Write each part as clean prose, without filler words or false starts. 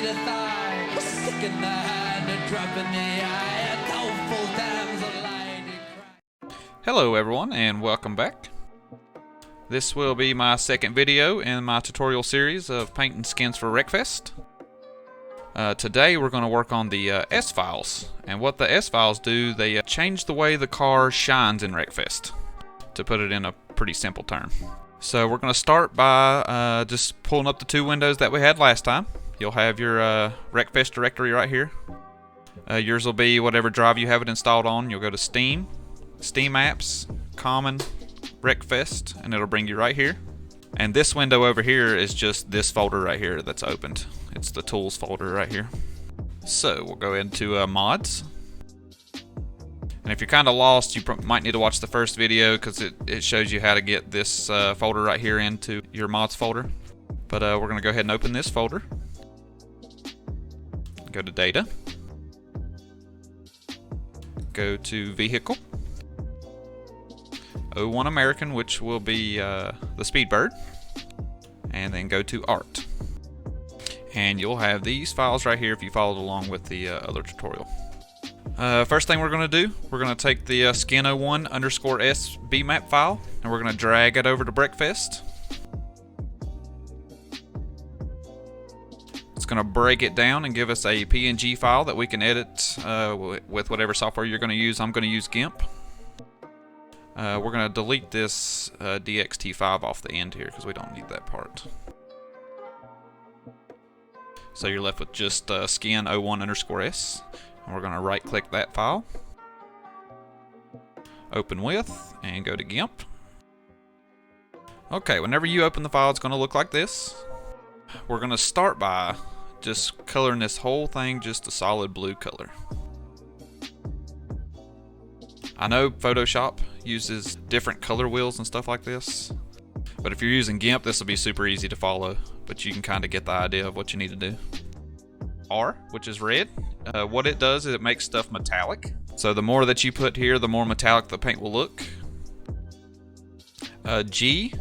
the thigh, a stick in the hand, a drop in the eye, a doleful damsel lied and cried. Hello everyone and welcome back. This will be my second video in my tutorial series of painting skins for Wreckfest. Today we're going to work on the S-Files, and what the S-Files do, they change the way the car shines in Wreckfest, to put it in a pretty simple term. So we're going to start by just pulling up the two windows that we had last time. You'll have your Wreckfest directory right here. Yours will be whatever drive you have it installed on. You'll go to Steam, Steam Apps, Common, Wreckfest, and it'll bring you right here. And this window over here is just this folder right here that's opened. It's the tools folder right here. So we'll go into mods. And if you're kind of lost, you might need to watch the first video because it shows you how to get this folder right here into your mods folder. But we're going to go ahead and open this folder. Go to data. Go to vehicle. 01 American, which will be the Speedbird, and then go to art, and you'll have these files right here if you followed along with the other tutorial. First thing we're going to do, we're going to take the skin01_s bmap file, and we're going to drag it over to Wreckfest. It's going to break it down and give us a PNG file that we can edit with whatever software you're going to use. I'm going to use GIMP. We're going to delete this DXT5 off the end here because we don't need that part. So you're left with just skin01_s, and we're going to right click that file, open with, and go to GIMP. Okay, whenever you open the file, it's going to look like this. We're going to start by just coloring this whole thing just a solid blue color. I know Photoshop uses different color wheels and stuff like this, but if you're using GIMP, this will be super easy to follow, but you can kind of get the idea of what you need to do. R, which is red, what it does is it makes stuff metallic. So the more that you put here, the more metallic the paint will look. G,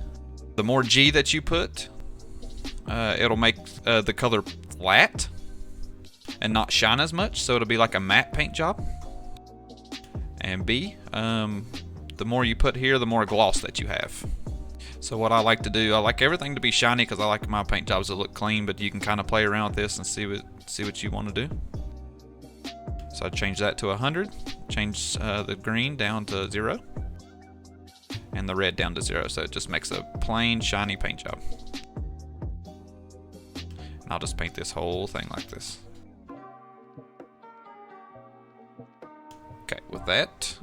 the more G that you put, it'll make the color flat and not shine as much, so it'll be like a matte paint job. And B, the more you put here, the more gloss that you have. So what I like to do, I like everything to be shiny because I like my paint jobs to look clean, but you can kind of play around with this and see what you want to do. So I change that to 100, change the green down to 0, and the red down to 0, so it just makes a plain shiny paint job. And I'll just paint this whole thing like this. Okay, with that,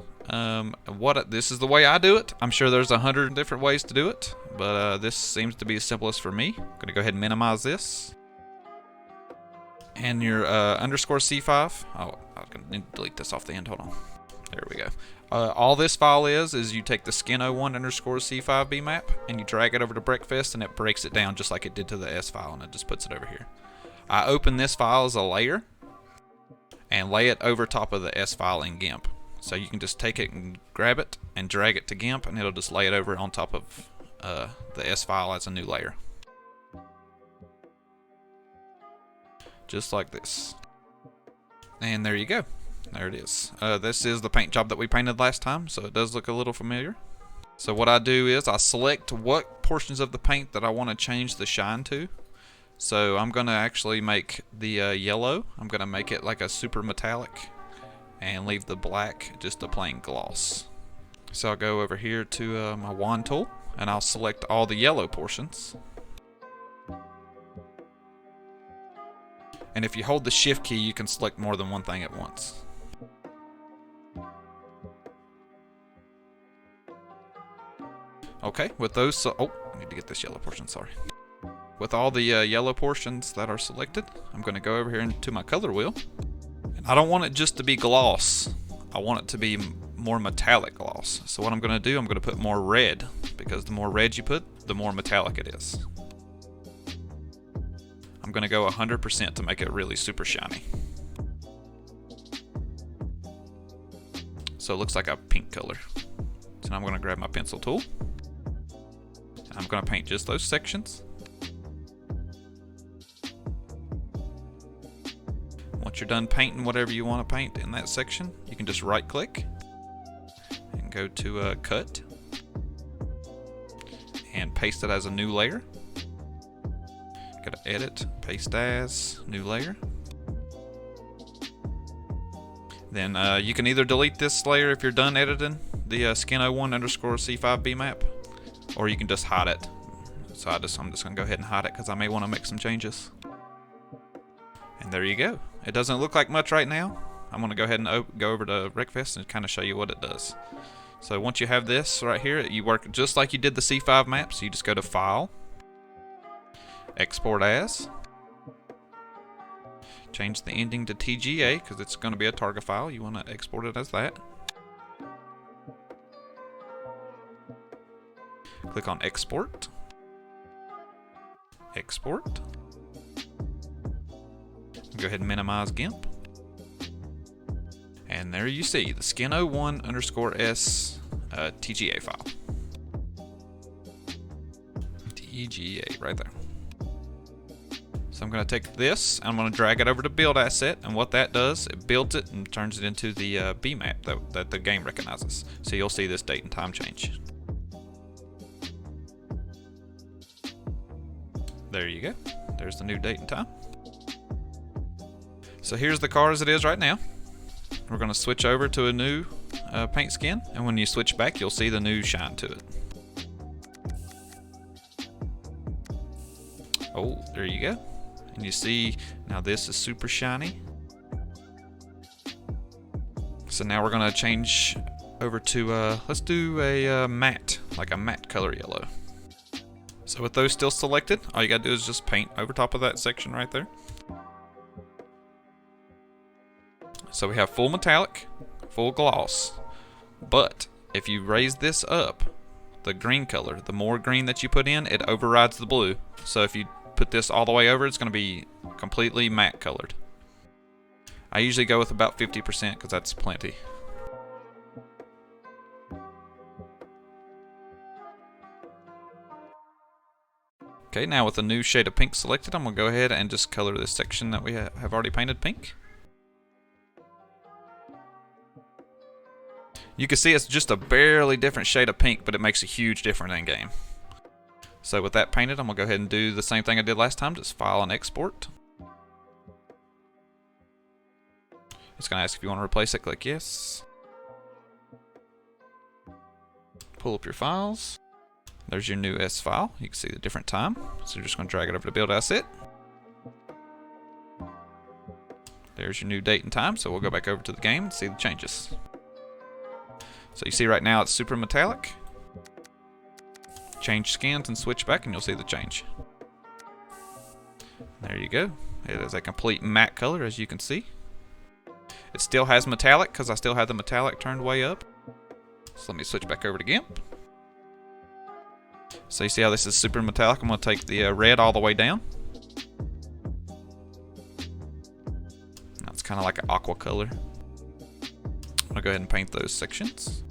this is the way I do it. I'm sure there's 100 different ways to do it, but this seems to be the simplest for me. I'm gonna go ahead and minimize this. And your _C5, oh, I'm gonna delete this off the end, hold on. There we go. All this file is you take the skin01_C5 bmap and you drag it over to Wreckfest, and it breaks it down just like it did to the S file, and it just puts it over here. I open this file as a layer and lay it over top of the S file in GIMP. So you can just take it and grab it and drag it to GIMP, and it'll just lay it over on top of the S file as a new layer. Just like this. And there you go. There it is. This is the paint job that we painted last time, so it does look a little familiar. So what I do is I select what portions of the paint that I want to change the shine to. So I'm going to actually make the yellow, I'm going to make it like a super metallic, and leave the black just a plain gloss. So I'll go over here to my wand tool, and I'll select all the yellow portions. And if you hold the shift key, you can select more than one thing at once. Okay, with those, oh, I need to get this yellow portion, sorry. With all the yellow portions that are selected, I'm going to go over here into my color wheel. And I don't want it just to be gloss. I want it to be more metallic gloss. So what I'm going to do, I'm going to put more red, because the more red you put, the more metallic it is. I'm going to go 100% to make it really super shiny. So it looks like a pink color. So now I'm going to grab my pencil tool. I'm going to paint just those sections. Once you're done painting whatever you want to paint in that section, you can just right click and go to cut and paste it as a new layer. Go to edit, paste as, new layer. Then you can either delete this layer if you're done editing the skin01_C5 BMap, or you can just hide it. So I'm just gonna go ahead and hide it because I may want to make some changes. And there you go. It doesn't look like much right now. I'm gonna go ahead and go over to Wreckfest and kind of show you what it does. So once you have this right here, you work just like you did the C5 map. So you just go to File, Export As, change the ending to TGA because it's going to be a target file. You want to export it as that. Click on Export. Export. Go ahead and minimize GIMP. And there you see the skin01_S TGA file. TGA right there. So I'm going to take this, I'm going to drag it over to build asset, and what that does, it builds it and turns it into the BMap that the game recognizes. So you'll see this date and time change. There you go. There's the new date and time. So here's the car as it is right now. We're going to switch over to a new paint skin, and when you switch back, you'll see the new shine to it. Oh, there you go. And you see, now this is super shiny. So now we're going to change over to, let's do a matte, like a matte color yellow. So with those still selected, all you got to do is just paint over top of that section right there. So we have full metallic, full gloss, but if you raise this up, the green color, the more green that you put in, it overrides the blue. So if you put this all the way over, it's going to be completely matte colored. I usually go with about 50% because that's plenty. Okay, now with the new shade of pink selected, I'm going to go ahead and just color this section that we have already painted pink. You can see it's just a barely different shade of pink, but it makes a huge difference in game. So with that painted, I'm going to go ahead and do the same thing I did last time, just file and export. It's going to ask if you want to replace it, click yes. Pull up your files. There's your new S file. You can see the different time. So you're just going to drag it over to build asset. There's your new date and time, so we'll go back over to the game and see the changes. So you see right now it's super metallic. Change skins and switch back and you'll see the change. There you go. It is a complete matte color, as you can see. It still has metallic because I still have the metallic turned way up. So let me switch back over to GIMP. So you see how this is super metallic? I'm going to take the red all the way down. Now it's kind of like an aqua color. I'm going to go ahead and paint those sections.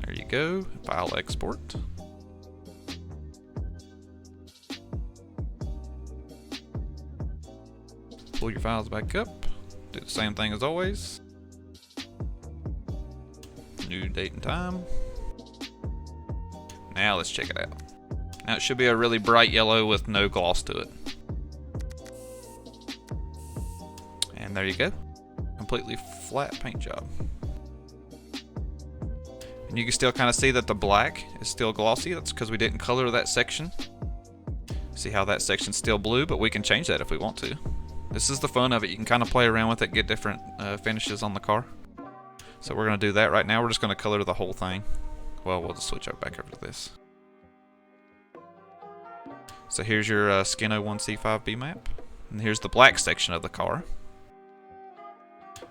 There you go. File export. Pull your files back up. Do the same thing as always. New date and time. Now let's check it out. Now it should be a really bright yellow with no gloss to it. And there you go. Completely flat paint job. And you can still kind of see that the black is still glossy. That's because we didn't color that section. See how that section's still blue, but we can change that if we want to. This is the fun of it. You can kind of play around with it, get different finishes on the car. So we're going to do that right now. We're just going to color the whole thing. Well, we'll just switch back over to this. So here's your Skin01C5 BMap. And here's the black section of the car.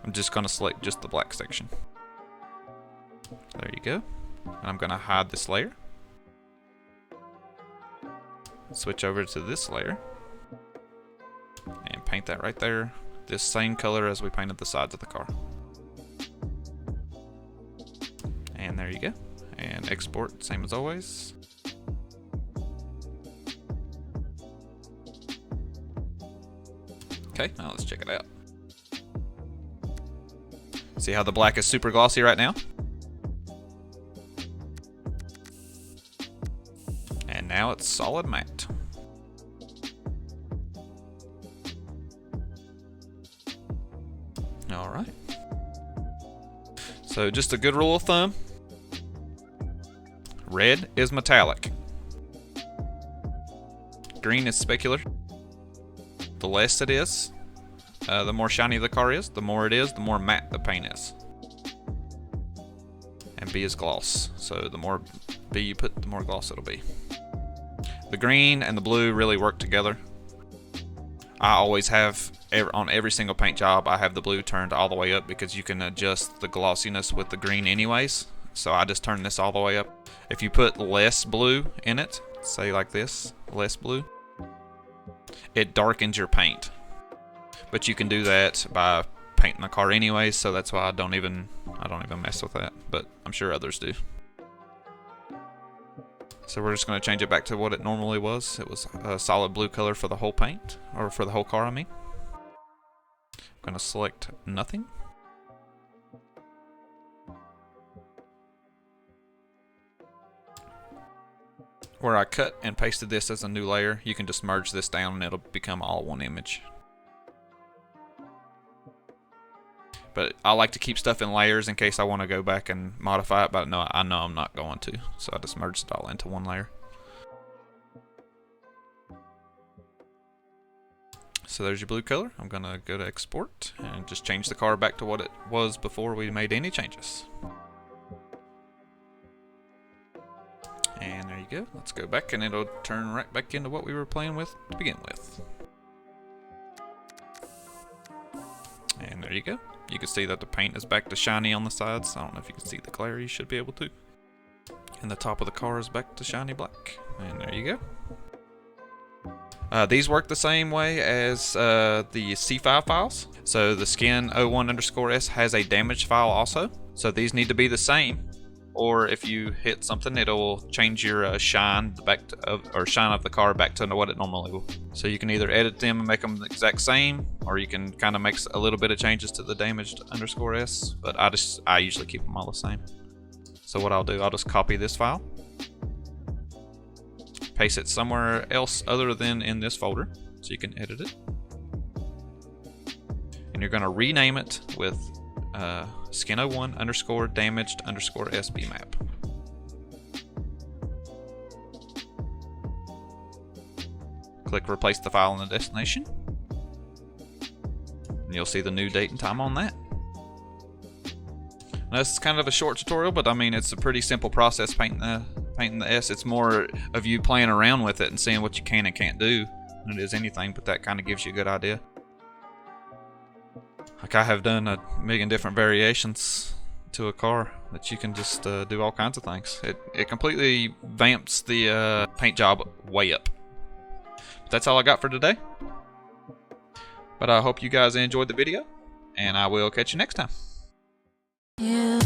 I'm just going to select just the black section. There you go. And I'm going to hide this layer. Switch over to this layer. And paint that right there. This same color as we painted the sides of the car. And there you go. And export, same as always. Okay, now let's check it out. See how the black is super glossy right now? And now it's solid matte. Alright. So just a good rule of thumb. Red is metallic. Green is specular. The less it is, the more shiny the car is. The more it is, the more matte the paint is. And B is gloss. So the more B you put, the more gloss it'll be. The green and the blue really work together. I always have, on every single paint job, I have the blue turned all the way up because you can adjust the glossiness with the green anyways. So I just turn this all the way up. If you put less blue in it, say like this, less blue, it darkens your paint. But you can do that by painting the car anyways, so that's why I don't even mess with that. But I'm sure others do. So we're just going to change it back to what it normally was. It was a solid blue color for the whole paint, or for the whole car, I mean. I'm going to select nothing. Where I cut and pasted this as a new layer, you can just merge this down and it'll become all one image. But I like to keep stuff in layers in case I want to go back and modify it, but no, I know I'm not going to. So I just merged it all into one layer. So there's your blue color. I'm going to go to export and just change the car back to what it was before we made any changes. And there you go. Let's go back and it'll turn right back into what we were playing with to begin with. And there you go. You can see that the paint is back to shiny on the sides. I don't know if you can see the glare. You should be able to. And the top of the car is back to shiny black. And there you go. These work the same way as the C5 files. So the skin 01_S has a damaged file also. So these need to be the same. Or if you hit something, it'll change your shine back to, or shine of the car back to what it normally will. So you can either edit them and make them the exact same, or you can kind of make a little bit of changes to the damaged _S. But I usually keep them all the same. So what I'll do, I'll just copy this file, paste it somewhere else other than in this folder, so you can edit it. And you're going to rename it with skin 01_damaged_SB map. Click replace the file in the destination, and you'll see the new date and time on that. Now, this is kind of a short tutorial, but I mean it's a pretty simple process painting the S. It's more of you playing around with it and seeing what you can and can't do than it is anything, but that kind of gives you a good idea. Like I have done a million different variations to a car that you can just do all kinds of things. It completely vamps the paint job way up. But that's all I got for today. But I hope you guys enjoyed the video, and I will catch you next time. Yeah.